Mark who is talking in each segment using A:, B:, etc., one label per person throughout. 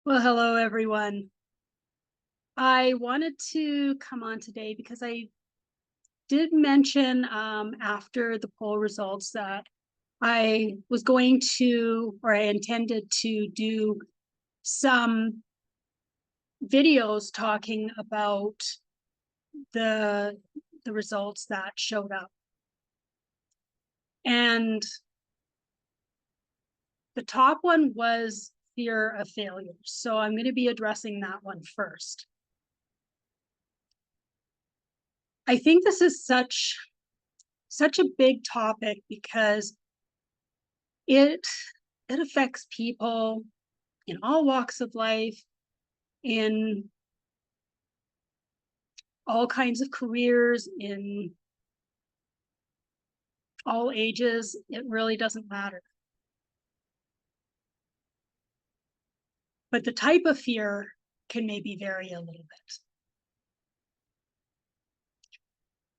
A: Well, hello, everyone. I wanted to come on today because I did mention after the poll results that I was going to, or I intended to do some videos talking about the the results that showed up. And the top one was fear of failure. So I'm going to be addressing that one first. I think this is such a big topic because it it affects people in all walks of life, in all kinds of careers, in all ages. It really doesn't matter. But the type of fear can maybe vary a little bit.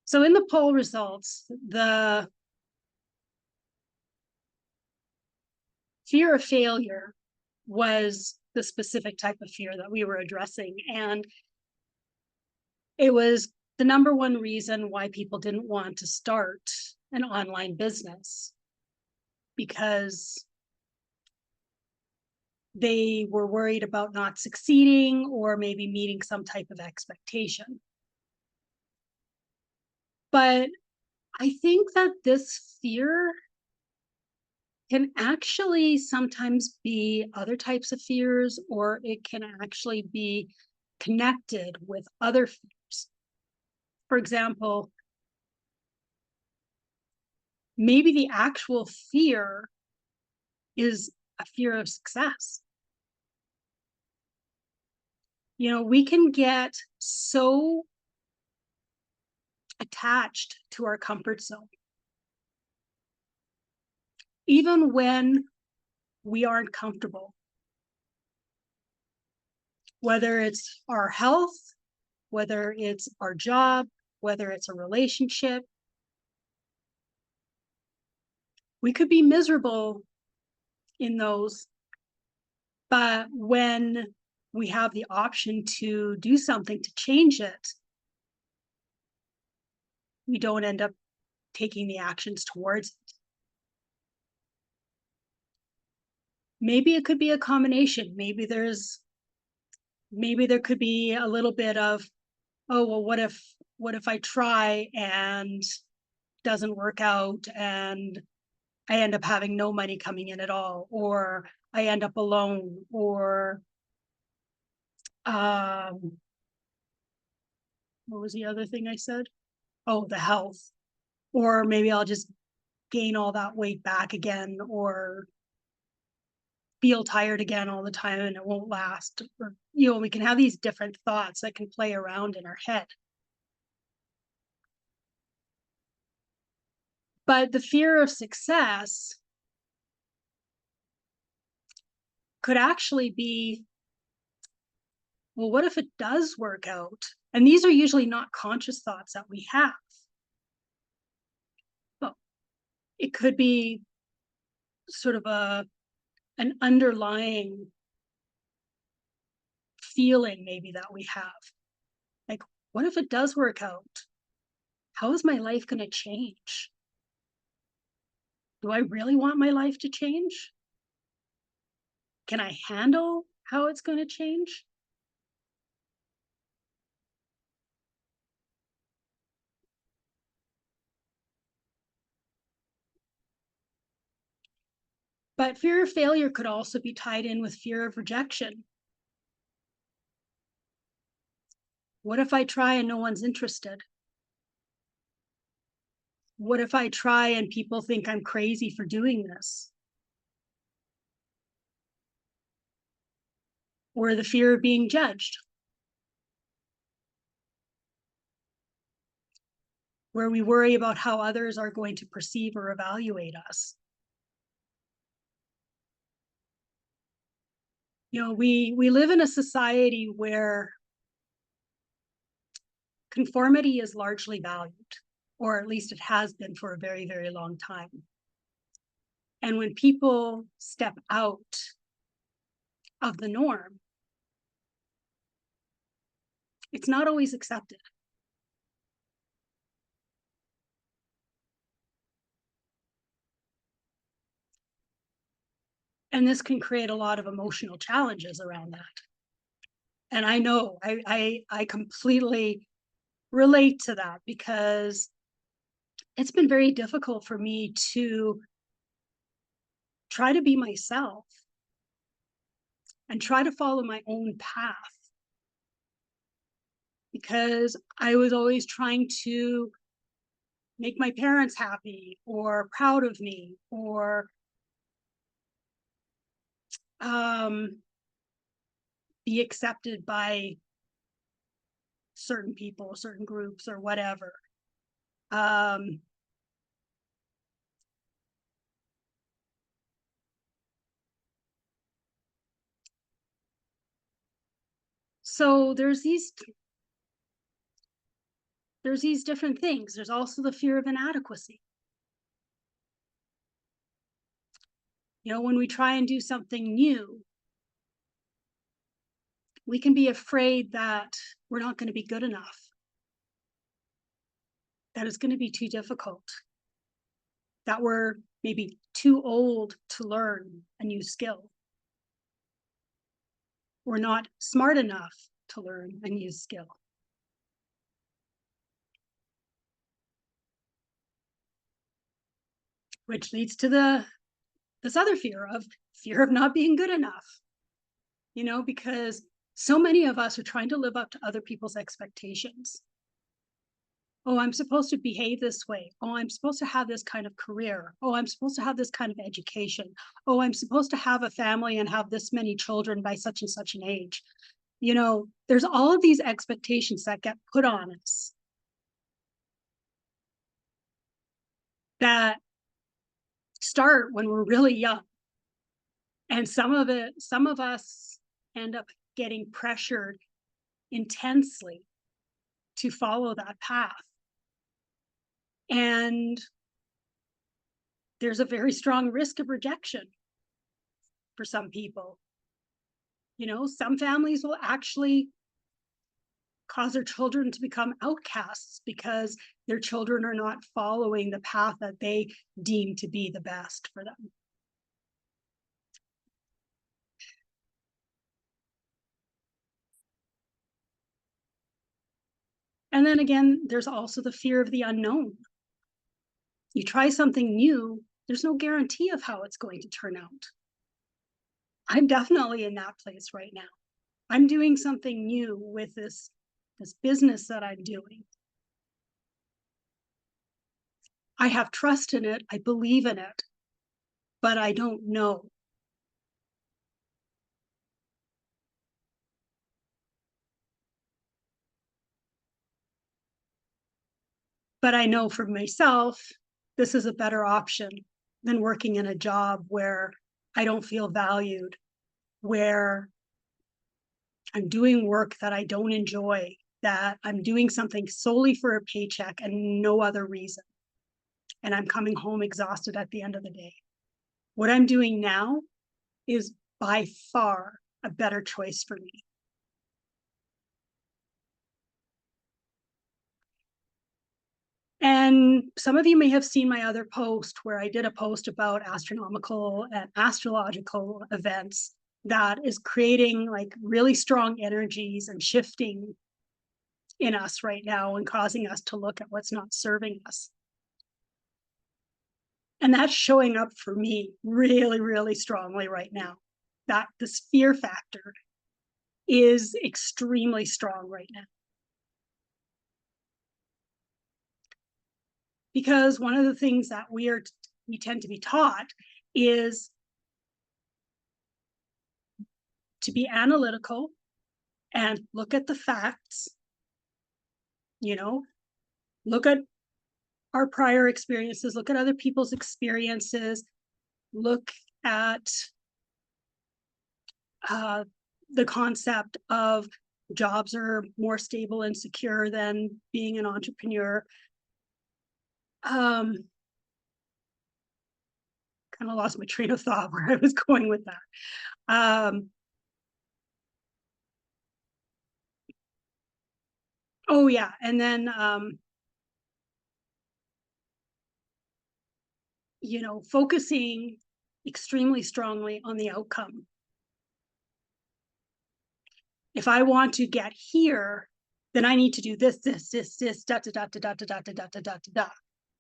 A: So in the poll results, the fear of failure was the specific type of fear that we were addressing. And it was the number one reason why people didn't want to start an online business, because they were worried about not succeeding or maybe meeting some type of expectation. But I think that this fear can actually sometimes be other types of fears, or it can actually be connected with other fears. For example, maybe the actual fear is a fear of success. We can get so attached to our comfort zone, even when we aren't comfortable, whether it's our health, whether it's our job, whether it's a relationship. We could be miserable in those, but when we have the option to do something to change it, we don't end up taking the actions towards it. Maybe it could be a combination. Maybe there could be a little bit of, oh, well, what if I try and doesn't work out, and I end up having no money coming in at all, or I end up alone, or um, what was the other thing I said? Oh, the health. Or maybe I'll just gain all that weight back again, or feel tired again all the time and it won't last. Or, we can have these different thoughts that can play around in our head. But the fear of success could actually be, well, what if it does work out? And these are usually not conscious thoughts that we have. But it could be sort of an underlying feeling maybe that we have. Like, what if it does work out? How is my life going to change? Do I really want my life to change? Can I handle how it's going to change? But fear of failure could also be tied in with fear of rejection. What if I try and no one's interested? What if I try and people think I'm crazy for doing this? Or the fear of being judged, where we worry about how others are going to perceive or evaluate us. We live in a society where conformity is largely valued, or at least it has been for a very, very long time. And when people step out of the norm, It's not always accepted. And this can create a lot of emotional challenges around that. And I know I completely relate to that because it's been very difficult for me to try to be myself and try to follow my own path because I was always trying to make my parents happy or proud of me or um, be accepted by certain people, certain groups, or whatever. Um, so there's these different things. There's also the fear of inadequacy. You know, when we try and do something new, we can be afraid that we're not going to be good enough, that it's going to be too difficult, that we're maybe too old to learn a new skill. We're not smart enough to learn a new skill. Which leads to this other fear of not being good enough. You know, because so many of us are trying to live up to other people's expectations. Oh, I'm supposed to behave this way. Oh, I'm supposed to have this kind of career. Oh, I'm supposed to have this kind of education. Oh, I'm supposed to have a family and have this many children by such and such an age. You know, there's all of these expectations that get put on us that start when we're really young. And some of us end up getting pressured intensely to follow that path. And there's a very strong risk of rejection for some people. You know, some families will actually cause their children to become outcasts because their children are not following the path that they deem to be the best for them. And then again, there's also the fear of the unknown. You try something new, there's no guarantee of how it's going to turn out. I'm definitely in that place right now. I'm doing something new with this business that I'm doing. I have trust in it, I believe in it, but I don't know. But I know for myself, this is a better option than working in a job where I don't feel valued, where I'm doing work that I don't enjoy, that I'm doing something solely for a paycheck and no other reason. And I'm coming home exhausted at the end of the day. What I'm doing now is by far a better choice for me. And some of you may have seen my other post where I did a post about astronomical and astrological events that is creating like really strong energies and shifting in us right now and causing us to look at what's not serving us. And that's showing up for me really, really strongly right now. That this fear factor is extremely strong right now. Because one of the things that we tend to be taught is to be analytical and look at the facts, you know, look at our prior experiences, look at other people's experiences, look at uh, the concept of jobs are more stable and secure than being an entrepreneur. Kind of lost my train of thought where I was going with that. Um, Oh yeah. And then focusing extremely strongly on the outcome. If I want to get here, then I need to do this, da da da da da da da da da da da.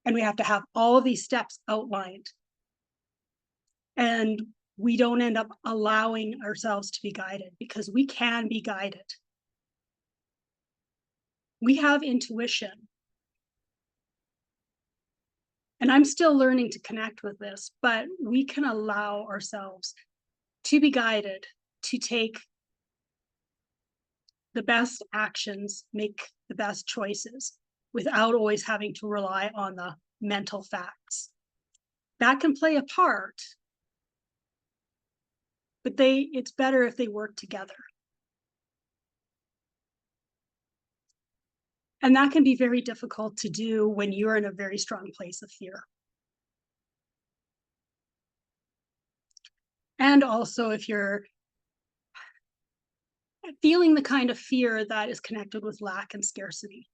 A: And we have to have all of these steps outlined. And we don't end up allowing ourselves to be guided because we can be guided. We have intuition. And I'm still learning to connect with this, but we can allow ourselves to be guided, to take the best actions, make the best choices without always having to rely on the mental facts. That can play a part, but it's better if they work together. And that can be very difficult to do when you're in a very strong place of fear. And also if you're feeling the kind of fear that is connected with lack and scarcity.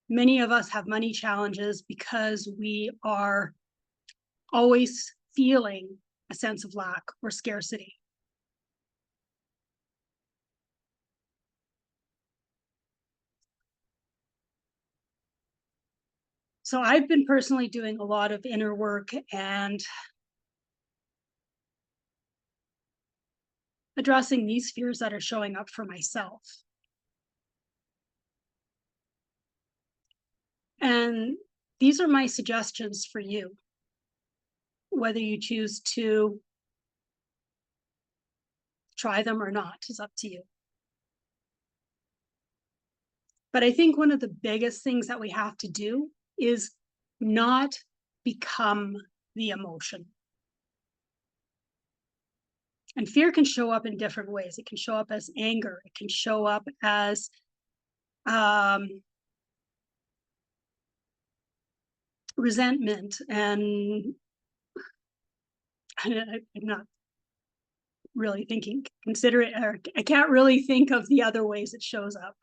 A: Many of us have money challenges because we are always feeling a sense of lack or scarcity. So I've been personally doing a lot of inner work and addressing these fears that are showing up for myself. And these are my suggestions for you. Whether you choose to try them or not is up to you. But I think one of the biggest things that we have to do is not become the emotion. And fear can show up in different ways. It can show up as anger. It can show up as resentment. And I'm not really consider it, or I can't really think of the other ways it shows up.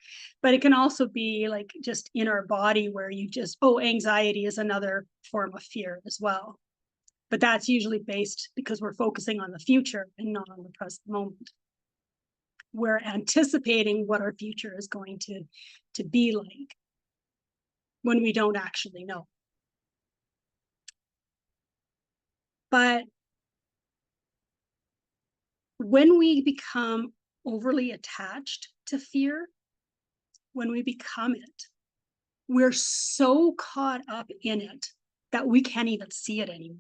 A: But it can also be like just in our body where anxiety is another form of fear as well. But that's usually based because we're focusing on the future and not on the present moment. We're anticipating what our future is going to be like when we don't actually know. But when we become overly attached to fear, when we become it, we're so caught up in it that we can't even see it anymore.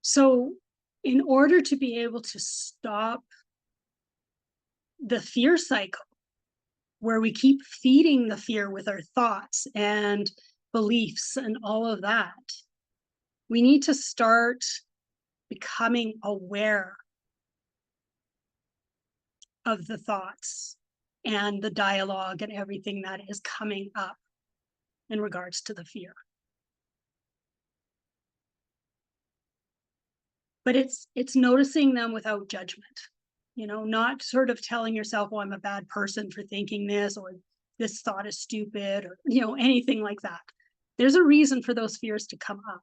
A: So, in order to be able to stop the fear cycle, where we keep feeding the fear with our thoughts and beliefs and all of that, we need to start becoming aware of the thoughts and the dialogue and everything that is coming up in regards to the fear. But it's noticing them without judgment, not sort of telling yourself, oh, I'm a bad person for thinking this, or this thought is stupid, or anything like that. There's a reason for those fears to come up.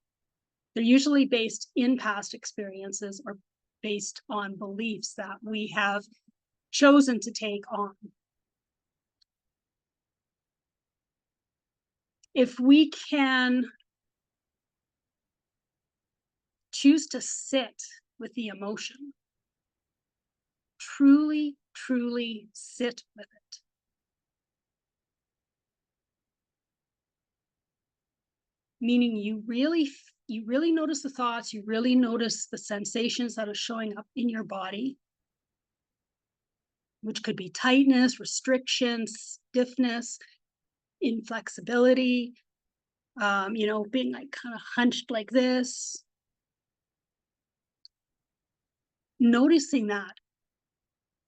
A: They're usually based in past experiences or based on beliefs that we have chosen to take on. If we can choose to sit with the emotion, truly, truly sit with it, meaning you really notice the thoughts, you really notice the sensations that are showing up in your body, which could be tightness, restriction, stiffness, inflexibility, being like kind of hunched like this, noticing that.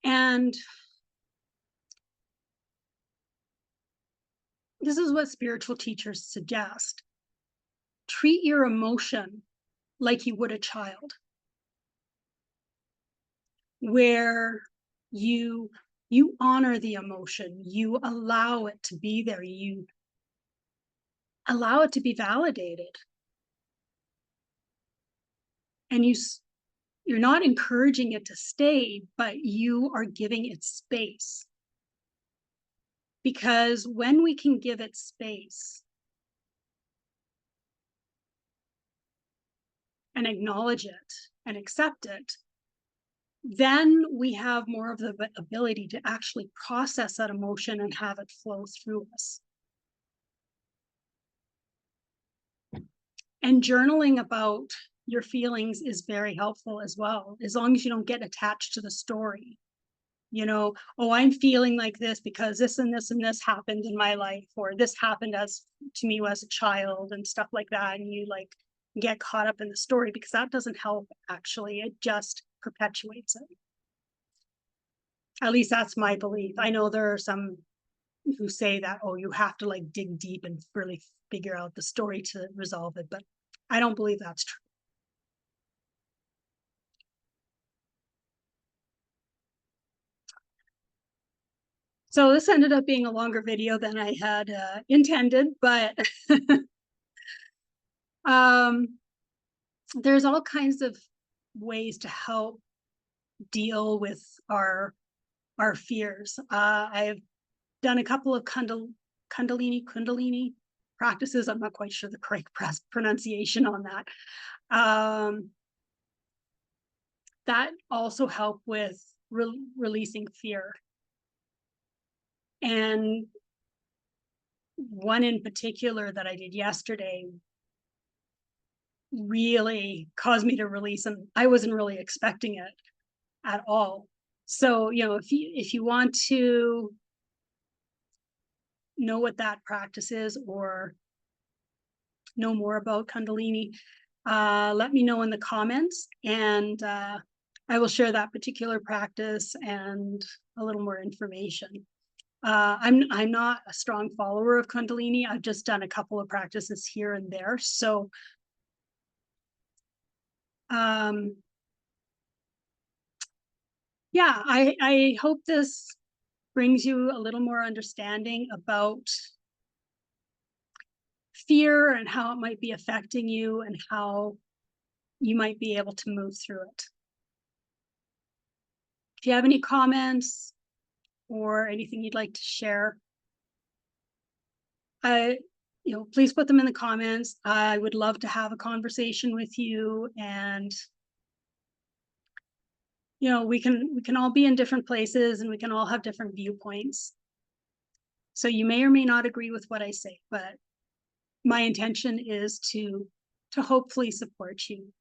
A: And this is what spiritual teachers suggest. treat your emotion like you would a child, where you you honor the emotion, you allow it to be there, you allow it to be validated, and you're not encouraging it to stay, but you are giving it space. Because when we can give it space and acknowledge it and accept it, then we have more of the ability to actually process that emotion and have it flow through us. And journaling about your feelings is very helpful as well, as long as you don't get attached to the story. Oh, I'm feeling like this because this and this and this happened in my life, or this happened as to me as a child and stuff like that. And you like get caught up in the story, because that doesn't help, actually. It just perpetuates it. At least that's my belief. I know there are some who say that, oh, you have to like dig deep and really figure out the story to resolve it, but I don't believe that's true. So this ended up being a longer video than I had intended, but there's all kinds of ways to help deal with our fears. I've done a couple of kundalini practices. I'm not quite sure the correct pronunciation on that. That also help with releasing fear. And one in particular that I did yesterday really caused me to release, and I wasn't really expecting it at all. So, if you want to know what that practice is, or know more about Kundalini, let me know in the comments, and I will share that particular practice and a little more information. I'm not a strong follower of Kundalini. I've just done a couple of practices here and there. So yeah, I hope this brings you a little more understanding about fear and how it might be affecting you and how you might be able to move through it. If you have any comments or anything you'd like to share, please put them in the comments. I would love to have a conversation with you, and we can all be in different places, and we can all have different viewpoints. So you may or may not agree with what I say, but my intention is to hopefully support you